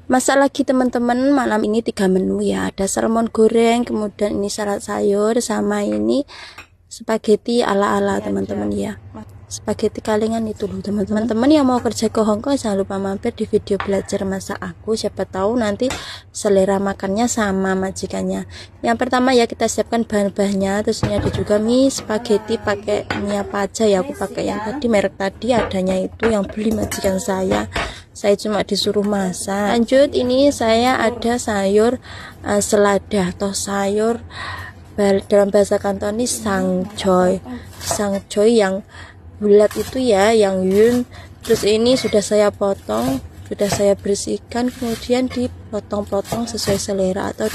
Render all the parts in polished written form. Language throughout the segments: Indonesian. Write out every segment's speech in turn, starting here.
Masak lagi teman-teman, malam ini 3 menu ya. Ada salmon goreng, kemudian ini salad sayur, sama ini spaghetti ala-ala teman-teman ya. Spaghetti kalengan itu loh teman-teman. Yang mau kerja ke Hongkong jangan lupa mampir di video belajar masak aku, siapa tahu nanti selera makannya sama majikannya. Yang pertama ya, kita siapkan bahan-bahannya. Terus ini ada juga mie spaghetti, pakai mie apa aja ya, aku pakai yang tadi, merek tadi adanya itu yang beli majikan saya cuma disuruh masak. Lanjut, ini saya ada sayur selada atau sayur dalam bahasa Kantonis sangchoy yang bulat itu ya, yang yun. Terus ini sudah saya potong, sudah saya bersihkan, kemudian dipotong-potong sesuai selera, atau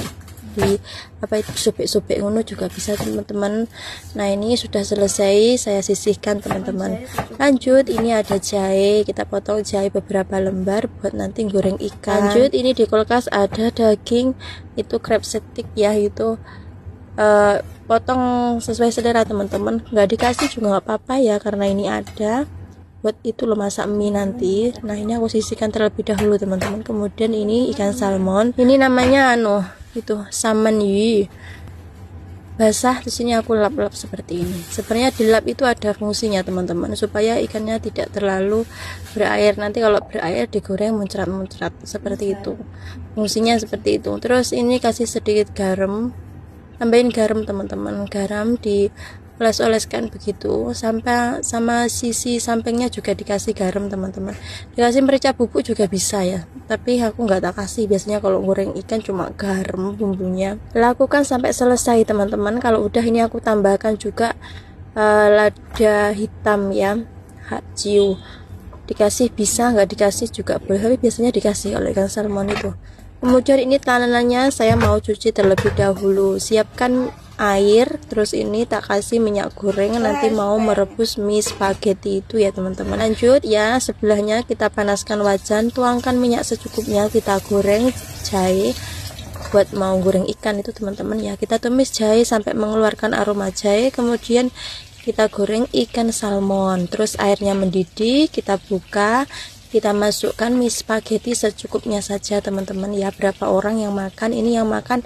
di apa itu, sobek-sobek ngono juga bisa teman-teman. Nah ini sudah selesai saya sisihkan teman-teman. Lanjut, ini ada jahe, kita potong jahe beberapa lembar buat nanti goreng ikan. Lanjut, ini di kulkas ada daging itu crab stick ya, itu potong sesuai selera teman-teman, nggak dikasih juga nggak apa-apa ya, karena ini ada buat itu loh masak mie nanti. Nah ini aku sisihkan terlebih dahulu teman-teman. Kemudian ini ikan salmon, ini namanya itu salmon yu basah. Di sini aku lap-lap seperti ini. Sebenarnya dilap itu ada fungsinya teman-teman, supaya ikannya tidak terlalu berair. Nanti kalau berair digoreng muncrat-muncrat seperti itu, fungsinya seperti itu. Terus ini kasih sedikit garam, tambahin garam teman-teman, garam dioles-oleskan begitu, sampai sama sisi sampingnya juga dikasih garam teman-teman. Dikasih merica bubuk juga bisa ya, tapi aku nggak tak kasih, biasanya kalau goreng ikan cuma garam bumbunya. Lakukan sampai selesai teman-teman. Kalau udah, ini aku tambahkan juga lada hitam ya, hachio. Dikasih bisa, nggak dikasih juga boleh, tapi biasanya dikasih oleh ikan salmon itu. Kemudian ini tananannya saya mau cuci terlebih dahulu. Siapkan air, terus ini tak kasih minyak goreng, nanti mau merebus mie spaghetti itu ya teman-teman. Lanjut ya, sebelahnya kita panaskan wajan, tuangkan minyak secukupnya, kita goreng jahe buat mau goreng ikan itu teman-teman ya. Kita tumis jahe sampai mengeluarkan aroma jahe, kemudian kita goreng ikan salmon. Terus airnya mendidih, kita buka, kita masukkan mie spaghetti secukupnya saja teman-teman ya. Berapa orang yang makan? Ini yang makan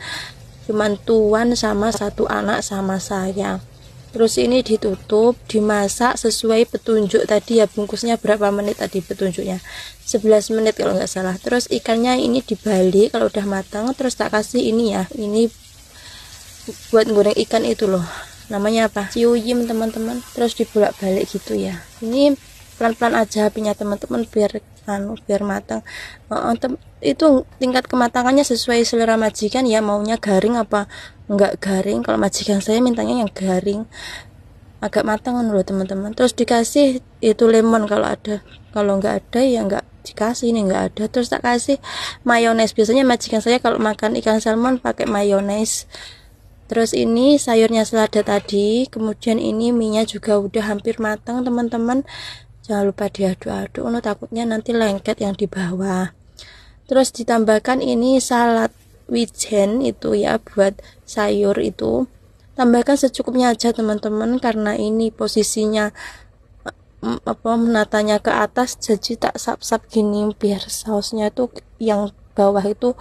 cuman tuan sama satu anak sama saya. Terus ini ditutup, dimasak sesuai petunjuk tadi ya, bungkusnya berapa menit tadi petunjuknya, 11 menit kalau nggak salah. Terus ikannya ini dibalik kalau udah matang, terus tak kasih ini ya, ini buat goreng ikan itu loh, namanya apa, ciuyim teman-teman. Terus dibolak-balik gitu ya. Ini pelan-pelan aja apinya teman-teman, biar matang. Itu tingkat kematangannya sesuai selera majikan ya, maunya garing apa enggak garing. Kalau majikan saya mintanya yang garing, agak matang loh teman-teman. Terus dikasih itu lemon kalau ada, kalau enggak ada ya enggak dikasih, ini enggak ada. Terus tak kasih mayones, biasanya majikan saya kalau makan ikan salmon pakai mayones. Terus ini sayurnya selada tadi, kemudian ini minyak juga udah hampir matang teman-teman. Jangan lupa diaduk-aduk, takutnya nanti lengket yang di bawah. Terus ditambahkan ini salad wijen itu ya, buat sayur itu. Tambahkan secukupnya aja teman-teman, karena ini posisinya menatanya ke atas, jadi tak sap-sap gini biar sausnya itu yang bawah itu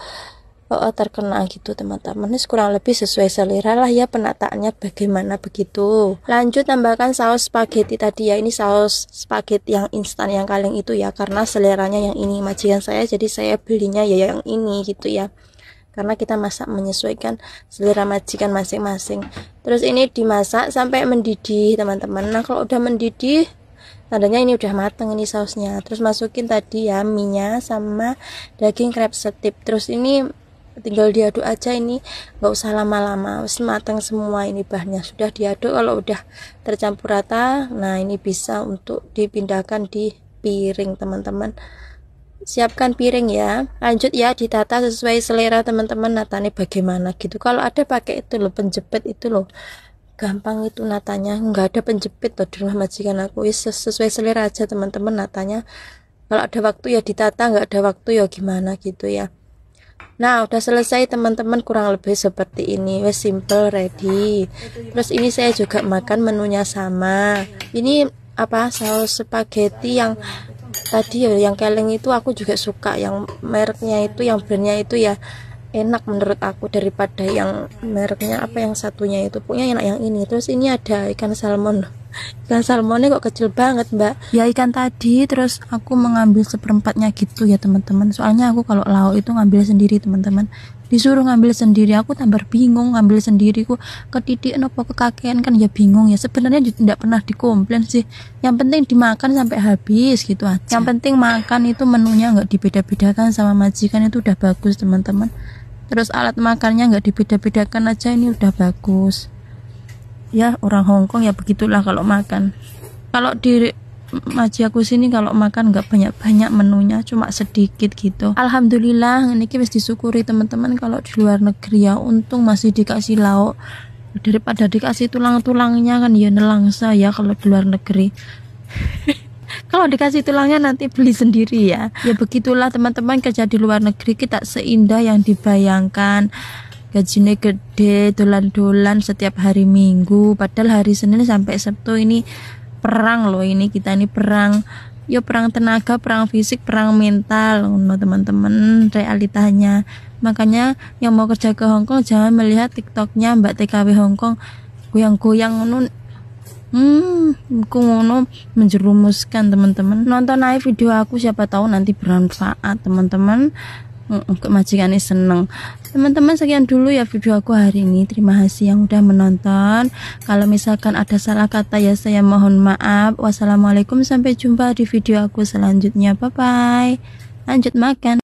terkena gitu teman-teman. Ini kurang lebih sesuai selera lah ya, penataannya bagaimana begitu. Lanjut, tambahkan saus spaghetti tadi ya, ini saus spaghetti yang instan yang kaleng itu ya, karena seleranya yang ini majikan saya, jadi saya belinya ya yang ini gitu ya, karena kita masak menyesuaikan selera majikan masing-masing. Terus ini dimasak sampai mendidih teman-teman. Nah kalau udah mendidih, tandanya ini udah mateng ini sausnya. Terus masukin tadi ya minyak sama daging crab stick. Terus ini tinggal diaduk aja, ini nggak usah lama-lama, harus matang semua ini bahannya. Sudah diaduk, kalau udah tercampur rata, nah ini bisa untuk dipindahkan di piring teman-teman. Siapkan piring ya. Lanjut ya, ditata sesuai selera teman-teman, natanya bagaimana gitu. Kalau ada pakai itu loh, penjepit itu loh, gampang itu natanya. Nggak ada penjepit loh di rumah majikan aku, sesuai selera aja teman-teman natanya. Kalau ada waktu ya ditata, nggak ada waktu ya gimana gitu ya. Nah udah selesai teman-teman, kurang lebih seperti ini, wes simple ready. Terus ini saya juga makan menunya sama, ini apa, saus spaghetti yang tadi ya yang keleng itu aku juga suka, yang mereknya itu, yang brandnya itu ya enak menurut aku daripada yang mereknya apa yang satunya itu, pokoknya enak yang ini. Terus ini ada ikan salmon. Ikan salmonnya kok kecil banget mbak ya, ikan tadi. Terus aku mengambil seperempatnya gitu ya teman-teman, soalnya aku kalau lauk itu ngambil sendiri teman-teman, disuruh ngambil sendiri, aku tambah bingung ngambil sendiri, ku ketidik nopo kekakean kan ya bingung ya. Sebenarnya tidak pernah dikomplain sih, yang penting dimakan sampai habis gitu aja. Yang penting makan itu menunya nggak dibeda-bedakan sama majikan, itu udah bagus teman-teman. Terus alat makannya nggak dibeda-bedakan aja, ini udah bagus ya. Orang Hongkong ya begitulah kalau makan. Kalau di maji aku sini kalau makan nggak banyak-banyak menunya, cuma sedikit gitu. Alhamdulillah ini wis disyukuri teman-teman. Kalau di luar negeri ya untung masih dikasih lauk, daripada dikasih tulang-tulangnya kan ya nelangsa ya kalau di luar negeri. Kalau dikasih tulangnya nanti beli sendiri ya. Ya begitulah teman-teman, kerja di luar negeri kita seindah yang dibayangkan. Gajinya gede, dolan-dolan setiap hari Minggu, padahal hari Senin sampai Sabtu ini perang loh. Ini kita ini perang, ya perang tenaga, perang fisik, perang mental teman-teman, realitanya. Makanya yang mau kerja ke Hongkong jangan melihat TikToknya Mbak TKW Hongkong goyang-goyang ngono menjerumuskan teman-teman. Nonton aja video aku, siapa tahu nanti bermanfaat teman-teman. Majikan ini seneng teman-teman. Sekian dulu ya video aku hari ini, terima kasih yang udah menonton. Kalau misalkan ada salah kata ya saya mohon maaf. Wassalamualaikum, sampai jumpa di video aku selanjutnya. Bye bye, lanjut makan.